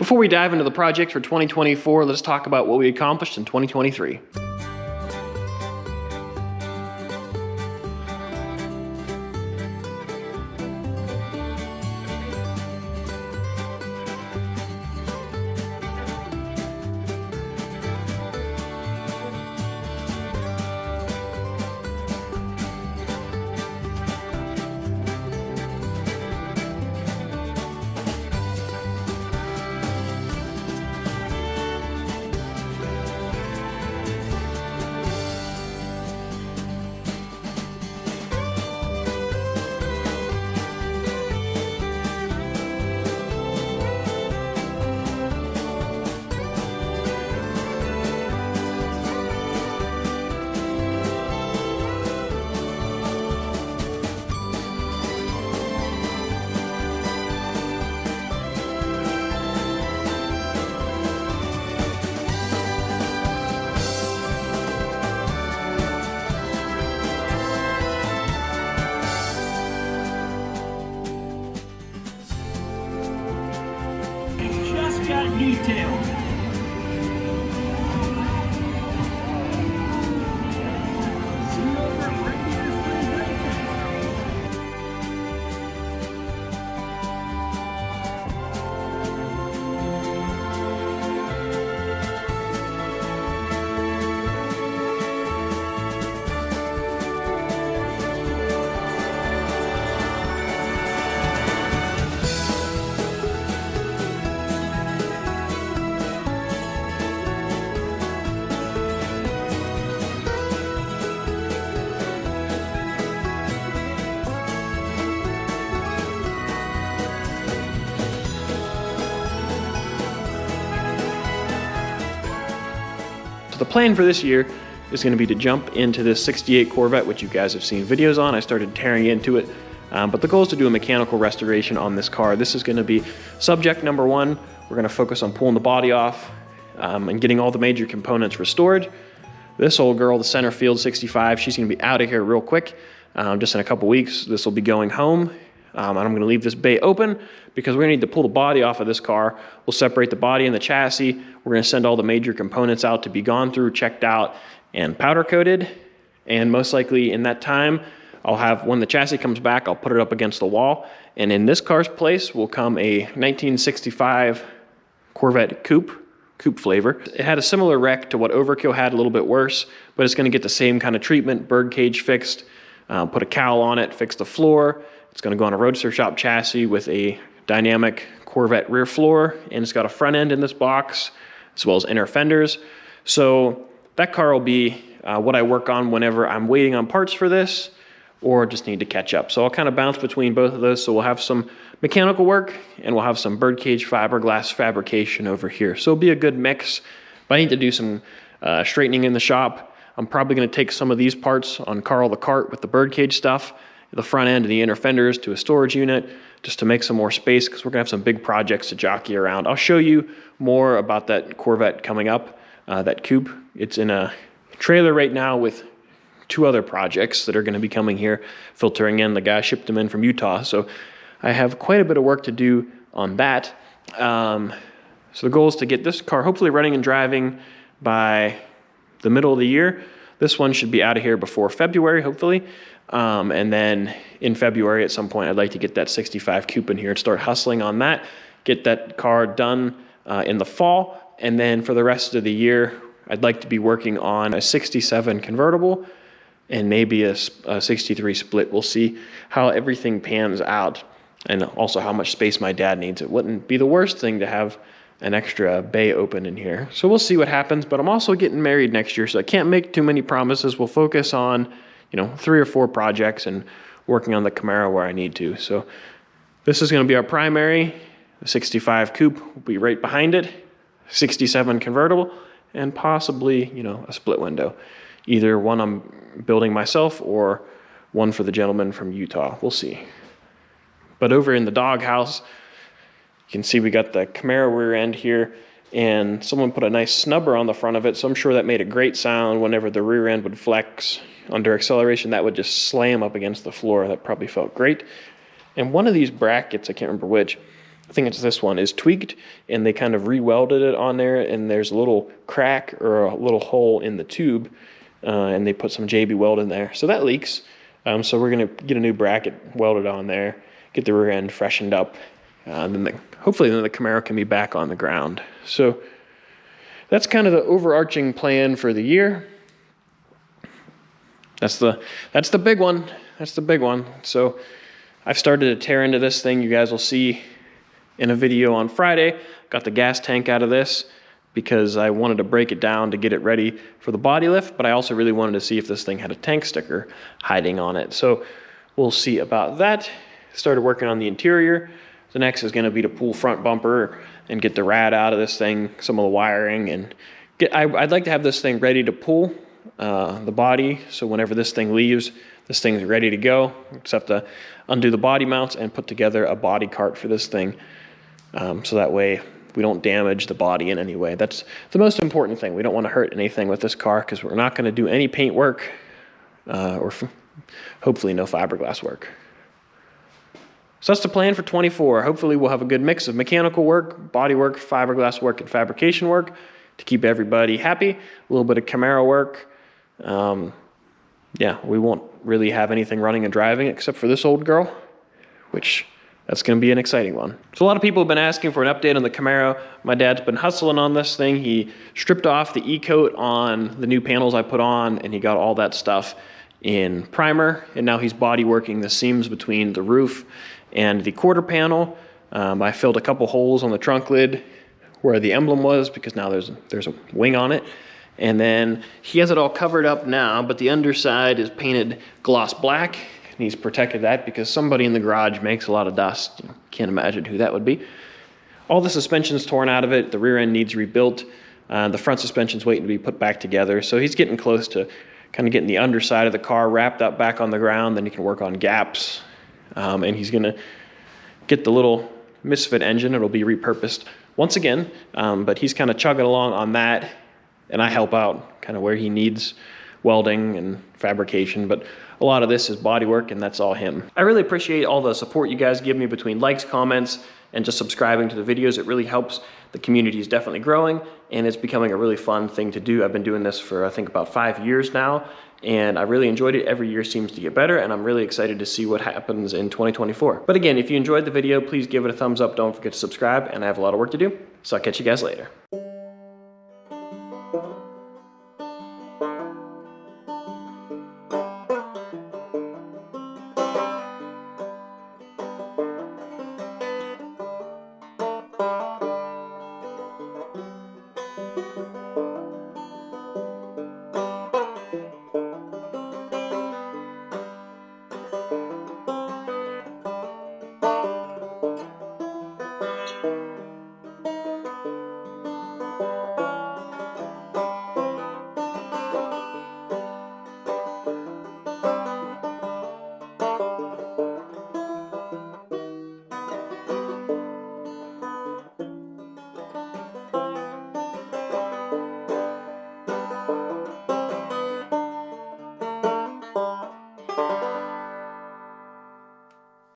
Before we dive into the project for 2024, let's talk about what we accomplished in 2023. Got detailed. The plan for this year is going to be to jump into this 68 Corvette, which you guys have seen videos on. I started tearing into it, but the goal is to do a mechanical restoration on this car. This is going to be subject number one. We're going to focus on pulling the body off and getting all the major components restored. This old girl, the center field 65, she's going to be out of here real quick. Just in a couple weeks, this will be going home. And I'm going to leave this bay open because we're going to need to pull the body off of this car. We'll separate the body and the chassis. We're going to send all the major components out to be gone through, checked out, and powder coated. And most likely in that time, I'll have, when the chassis comes back, I'll put it up against the wall. And in this car's place will come a 1965 Corvette coupe flavor. It had a similar wreck to what Overkill had, a little bit worse, but it's going to get the same kind of treatment, birdcage fixed, put a cowl on it, fix the floor. It's going to go on a Roadster Shop chassis with a dynamic Corvette rear floor, and it's got a front end in this box, as well as inner fenders. So that car will be what I work on whenever I'm waiting on parts for this, or just need to catch up. So I'll kind of bounce between both of those. So we'll have some mechanical work, and we'll have some birdcage fiberglass fabrication over here. So it'll be a good mix. But I need to do some straightening in the shop. I'm probably going to take some of these parts on Carl the Cart with the birdcage stuff, the front end and the inner fenders to a storage unit, just to make some more space, because we're gonna have some big projects to jockey around. I'll show you more about that Corvette coming up, that coupe. It's in a trailer right now with two other projects that are gonna be coming here, filtering in. The guy shipped them in from Utah, so I have quite a bit of work to do on that. So the goal is to get this car hopefully running and driving by the middle of the year. This one should be out of here before February, hopefully. And then in February at some point, I'd like to get that 65 coupe in here and start hustling on that, get that car done in the fall. And then for the rest of the year, I'd like to be working on a 67 convertible and maybe a 63 split. We'll see how everything pans out, and also how much space my dad needs. It wouldn't be the worst thing to have an extra bay open in here. So we'll see what happens, but I'm also getting married next year, so I can't make too many promises. We'll focus on, 3 or 4 projects and working on the Camaro where I need to. So this is going to be our primary. The 65 coupe will be right behind it, 67 convertible, and possibly, a split window. Either one I'm building myself or one for the gentleman from Utah. We'll see. But over in the doghouse, you can see we got the Camaro rear end here, and someone put a nice snubber on the front of it, so I'm sure that made a great sound whenever the rear end would flex under acceleration. That would just slam up against the floor. That probably felt great. And one of these brackets, I can't remember which, I think it's this one, is tweaked, and they kind of re-welded it on there, and there's a little crack or a little hole in the tube, and they put some JB weld in there. So that leaks. So we're gonna get a new bracket welded on there, get the rear end freshened up, and hopefully then the Camaro can be back on the ground. So that's kind of the overarching plan for the year. That's the big one. That's the big one. So I've started to tear into this thing. You guys will see in a video on Friday. Got the gas tank out of this because I wanted to break it down to get it ready for the body lift, but I also really wanted to see if this thing had a tank sticker hiding on it. So we'll see about that. Started working on the interior. The next is gonna be to pull front bumper and get the rad out of this thing, some of the wiring, and I'd like to have this thing ready to pull the body, so whenever this thing leaves, this thing's ready to go. Just have to undo the body mounts and put together a body cart for this thing, so that way we don't damage the body in any way. That's the most important thing. We don't want to hurt anything with this car because we're not going to do any paint work or hopefully no fiberglass work. So that's the plan for 24. Hopefully we'll have a good mix of mechanical work, body work, fiberglass work, and fabrication work to keep everybody happy. A little bit of Camaro work. Yeah, we won't really have anything running and driving except for this old girl, which that's going to be an exciting one. So a lot of people have been asking for an update on the Camaro. My dad's been hustling on this thing. He stripped off the E-coat on the new panels I put on, and he got all that stuff in primer, and now he's body working the seams between the roof and the quarter panel. I filled a couple holes on the trunk lid where the emblem was because now there's a wing on it. And then he has it all covered up now, but the underside is painted gloss black, and he's protected that because somebody in the garage makes a lot of dust. Can't imagine who that would be. All the suspension's torn out of it. The rear end needs rebuilt. The front suspension's waiting to be put back together. So he's getting close to kind of getting the underside of the car wrapped up back on the ground. Then he can work on gaps. And he's gonna get the little Misfit engine. It'll be repurposed once again, but he's kind of chugging along on that, and I help out kind of where he needs welding and fabrication, but a lot of this is body work, and that's all him. I really appreciate all the support you guys give me between likes, comments, and just subscribing to the videos. It really helps. The community is definitely growing, and it's becoming a really fun thing to do. I've been doing this for, I think, about 5 years now, and I really enjoyed it. Every year seems to get better, and I'm really excited to see what happens in 2024. But again, if you enjoyed the video, please give it a thumbs up. Don't forget to subscribe, and I have a lot of work to do, so I'll catch you guys later.